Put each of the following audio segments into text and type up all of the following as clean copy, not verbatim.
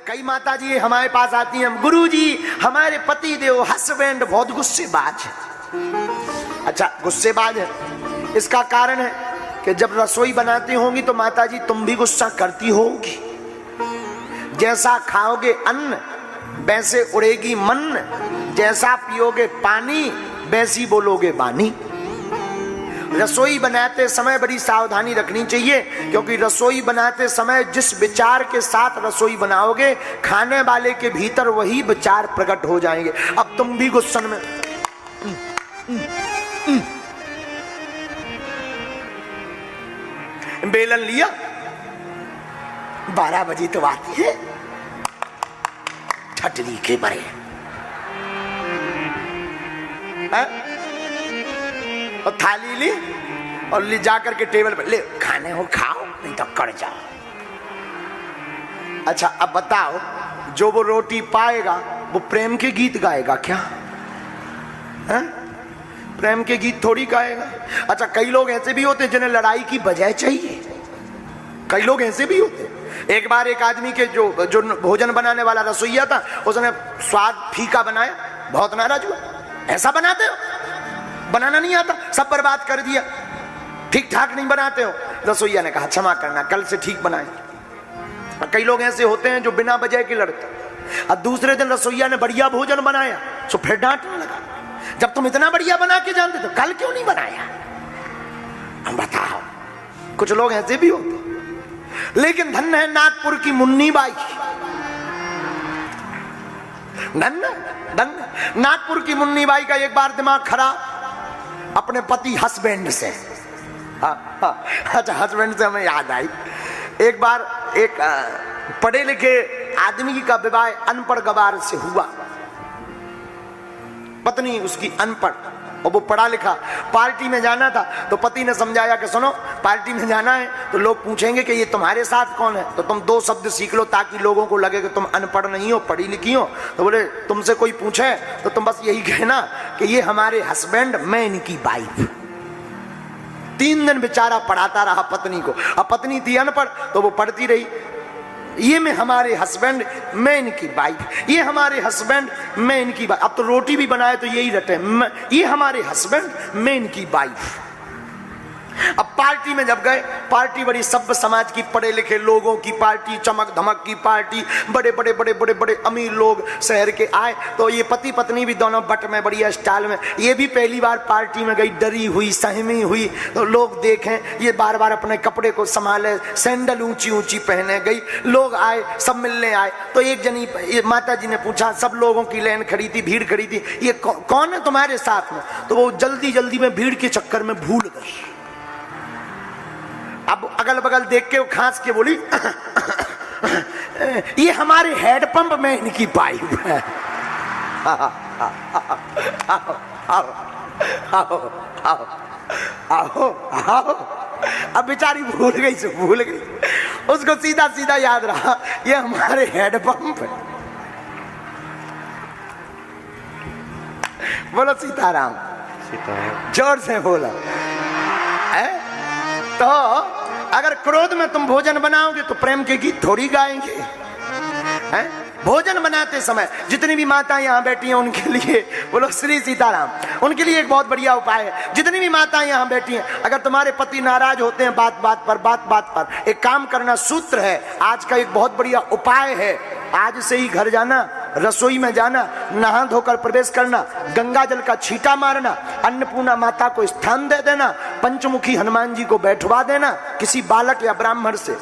कई माता जी हमारे पास आती हैं, गुरु जी हमारे पति देव हस्बैंड बहुत गुस्सेबाज है। अच्छा, गुस्सेबाज है, इसका कारण है कि जब रसोई बनाती होंगी तो माता जी तुम भी गुस्सा करती होगी। जैसा खाओगे अन्न वैसे उड़ेगी मन, जैसा पियोगे पानी वैसी बोलोगे बानी। रसोई बनाते समय बड़ी सावधानी रखनी चाहिए, क्योंकि रसोई बनाते समय जिस विचार के साथ रसोई बनाओगे खाने वाले के भीतर वही विचार प्रकट हो जाएंगे। अब तुम भी गुस्सन में बेलन लिया, 12 बजे तो आती है छटरी के बड़े, और थाली ली और ले जाकर के टेबल पर ले, खाने हो खाओ नहीं तो कट जाओ। अच्छा, अब बताओ जो वो रोटी पाएगा वो प्रेम के गीत गाएगा क्या? है? प्रेम के गीत थोड़ी गाएगा। अच्छा, कई लोग ऐसे भी होते जिन्हें लड़ाई की बजाय चाहिए, कई लोग ऐसे भी होते। एक बार एक आदमी के जो भोजन बनाने वाला रसोइया था, उसने स्वाद फीका बनाया, बहुत नाराज हुआ। ऐसा बनाते हो, बनाना नहीं आता, सब बर्बाद कर दिया, ठीक ठाक नहीं बनाते हो। रसोइया ने कहा क्षमा करना, कल से ठीक बनाए। कई लोग ऐसे होते हैं जो बिना वजह के लड़ते। अब दूसरे दिन रसोइया ने बढ़िया भोजन बनाया तो फिर डांटने लगा, जब तुम इतना बढ़िया बना के जानते तो कल क्यों नहीं बनाया? हम बताओ, कुछ लोग ऐसे भी होते। लेकिन धन्य है नागपुर की मुन्नी बाई, धन्य नागपुर की मुन्नी बाई का एक बार दिमाग खराब अपने पति हस्बैंड से। अच्छा, हस्बैंड से हमें याद आई, एक बार एक पढ़े लिखे आदमी का विवाह अनपढ़ गवार से हुआ। पत्नी उसकी अनपढ़ और वो पढ़ा लिखा। पार्टी में जाना था तो पति ने समझाया कि सुनो, पार्टी में जाना है तो लोग पूछेंगे कि ये तुम्हारे साथ कौन है, तो तुम 2 शब्द सीख लो ताकि लोगों को लगे कि तुम अनपढ़ नहीं हो, पढ़ी लिखी हो। तो बोले तुमसे कोई पूछे तो तुम बस यही कहना कि ये हमारे हस्बैंड, मैं इनकी वाइफ। 3 दिन बेचारा पढ़ाता रहा पत्नी को। अब पत्नी थी अनपढ़ तो वो पढ़ती रही, ये मैं हमारे हस्बैंड, मैं इनकी वाइफ, ये हमारे हस्बैंड, मैं इनकी वाइफ। अब तो रोटी भी बनाए तो यही रटे, ये हमारे हस्बैंड, मैं इनकी वाइफ। अब पार्टी में जब गए, पार्टी बड़ी सभ्य समाज की, पढ़े लिखे लोगों की पार्टी, चमक धमक की पार्टी, बड़े बड़े बड़े बड़े बड़े अमीर लोग शहर के आए। तो ये पति पत्नी भी दोनों बट में बढ़िया स्टाइल में, ये भी पहली बार पार्टी में गई, डरी हुई, सहमी हुई। तो लोग देखें, ये बार बार अपने कपड़े को संभाले, सैंडल ऊंची ऊंची पहने गई। लोग आए, सब मिलने आए। तो एक जनी माता जी ने पूछा, सब लोगों की लाइन खड़ी थी, भीड़ खड़ी थी, ये कौन है तुम्हारे साथ में? तो वो जल्दी जल्दी में भीड़ के चक्कर में भूल गई। अब अगल बगल देख के वो खांस के बोली, ये हमारे हेड पंप में इनकी पाइप है। आओ आओ आओ आओ आओ आओ। अब बेचारी भूल गई, से भूल गई, उसको सीधा सीधा याद रहा ये हमारे हेड पंप है। बोलो सीताराम, जोर से बोला। तो अगर क्रोध में तुम भोजन बनाओगे तो प्रेम के गीत थोड़ी गाएंगे। हैं? भोजन बनाते समय जितनी भी माताएं यहाँ बैठी हैं उनके लिए बोलो श्री सीताराम, उनके लिए एक बहुत बढ़िया उपाय है। जितनी भी माताएं यहाँ बैठी हैं, अगर तुम्हारे पति नाराज होते हैं बात बात पर, एक काम करना, सूत्र है आज का, एक बहुत बढ़िया उपाय है। आज से ही घर जाना, रसोई में जाना, नहा धोकर प्रवेश करना, गंगा जल का छींटा मारना, अन्नपूर्णा माता को स्थान दे देना, पंचमुखी हनुमान जी को बैठवा देना किसी बालक या ब्राह्मण से,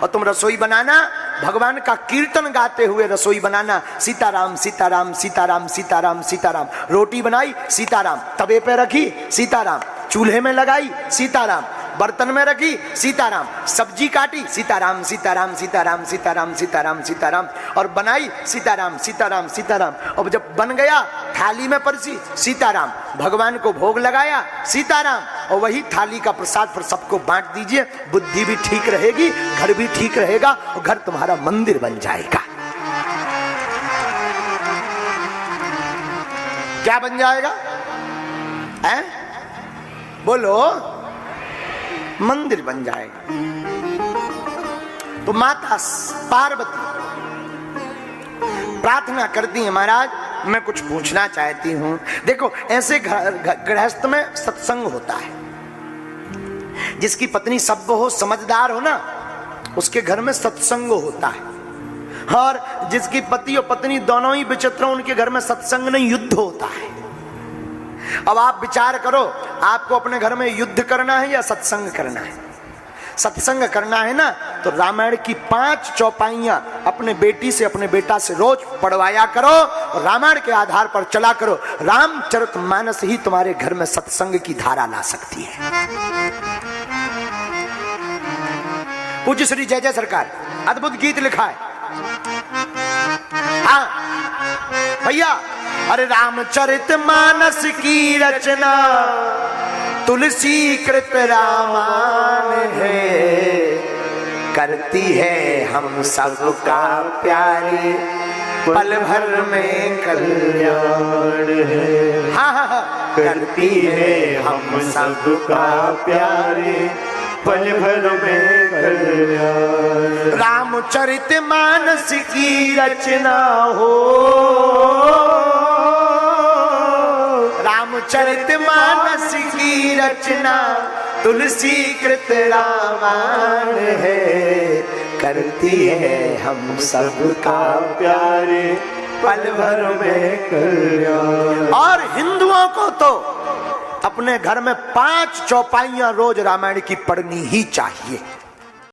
और तुम रसोई बनाना, भगवान का कीर्तन गाते हुए रसोई बनाना। सीताराम सीताराम सीताराम सीताराम सीताराम। रोटी बनाई, सीताराम। तवे पे रखी, सीताराम। चूल्हे में लगाई, सीताराम। बर्तन में रखी, सीताराम। सब्जी काटी, सीताराम सीताराम सीताराम सीताराम सीताराम सीताराम। और बनाई, सीताराम सीताराम सीताराम। और जब बन गया थाली में परसी, सीताराम। भगवान को भोग लगाया, सीताराम। और वही थाली का प्रसाद फिर सबको बांट दीजिए। बुद्धि भी ठीक रहेगी, घर भी ठीक रहेगा, और घर तुम्हारा मंदिर बन जाएगा। क्या बन जाएगा? हैं? बोलो, मंदिर बन जाएगा। तो माता पार्वती प्रार्थना करती हैं, महाराज मैं कुछ पूछना चाहती हूं। देखो ऐसे गृहस्थ में सत्संग होता है, जिसकी पत्नी सभ्य हो, समझदार हो ना, उसके घर में सत्संग होता है। और जिसकी पति और पत्नी दोनों ही विचित्र, उनके घर में सत्संग नहीं, युद्ध होता है। अब आप विचार करो, आपको अपने घर में युद्ध करना है या सत्संग करना है? सत्संग करना है ना, तो रामायण की 5 चौपाइयां अपने बेटी से, अपने बेटा से रोज पढ़वाया करो और रामायण के आधार पर चला करो। रामचरितमानस ही तुम्हारे घर में सत्संग की धारा ला सकती है। पूज्य श्री जय जय सरकार अद्भुत गीत लिखा है। हाँ भैया, अरे रामचरितमानस की रचना तुलसी कृत रामायण है, करती है हम सबका प्यारे, पल भर में कल्याण है। हाँ हाँ हाँ, करती है हम सबका प्यारे, पल भर में कल्याण। रामचरितमानस की रचना हो, रामचरितमानस की रचना तुलसी कृत रामायण है, करती है हम सबका प्यारे, पल भर में कल्याण। और हिंदुओं को तो अपने घर में 5 चौपाइयां रोज रामायण की पढ़नी ही चाहिए।